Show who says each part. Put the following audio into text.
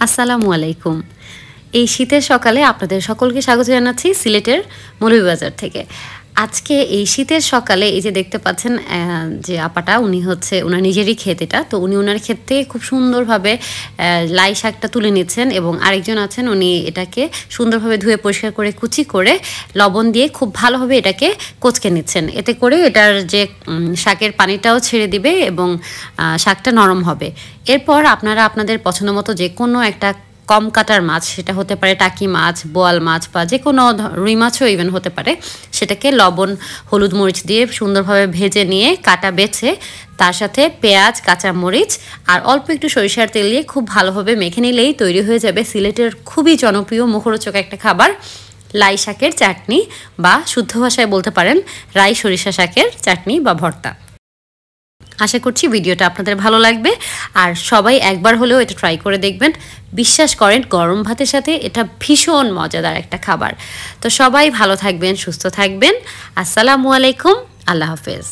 Speaker 1: আসসালামু আলাইকুম। এই শীতের সকালে আপনাদের সকলকে স্বাগত জানাচ্ছি সিলেটের মৌলভীবাজার থেকে। আজকে এই শীতের সকালে এই যে দেখতে পাচ্ছেন যে আপাটা উনি হচ্ছে উনার নিজেরই ক্ষেত এটা। তো উনি উনার ক্ষেত থেকে খুব সুন্দরভাবে লাই শাকটা তুলে নিচ্ছেন এবং আরেকজন আছেন উনি এটাকে সুন্দরভাবে ধুয়ে পরিষ্কার করে কুচি করে লবণ দিয়ে খুব ভালোভাবে এটাকে কোচকে নিচ্ছেন। এতে করে এটার যে শাকের পানিটাও ছেড়ে দিবে এবং শাকটা নরম হবে। এরপর আপনারা আপনাদের পছন্দ মতো যেকোনো একটা কম কাটার মাছ, সেটা হতে পারে টাকি মাছ, বোয়াল মাছ বা যে কোনো রুই মাছও ইভেন হতে পারে, সেটাকে লবণ হলুদ মরিচ দিয়ে সুন্দরভাবে ভেজে নিয়ে কাটা বেছে তার সাথে পেঁয়াজ কাঁচামরিচ আর অল্প একটু সরিষার তেল দিয়ে খুব ভালোভাবে মেখে নিলেই তৈরি হয়ে যাবে সিলেটের খুবই জনপ্রিয় মুখরোচক একটা খাবার, লাই শাকের চাটনি বা শুদ্ধ ভাষায় বলতে পারেন রাই সরিষা শাকের চাটনি বা ভর্তা। আশা করছি ভিডিওটা আপনাদের ভালো লাগবে আর সবাই একবার হলেও এটা ট্রাই করে দেখবেন। বিশ্বাস করেন গরম ভাতের সাথে এটা ভীষণ মজাদার একটা খাবার। তো সবাই ভালো থাকবেন, সুস্থ থাকবেন। আসসালামু আলাইকুম, আল্লাহ হাফেজ।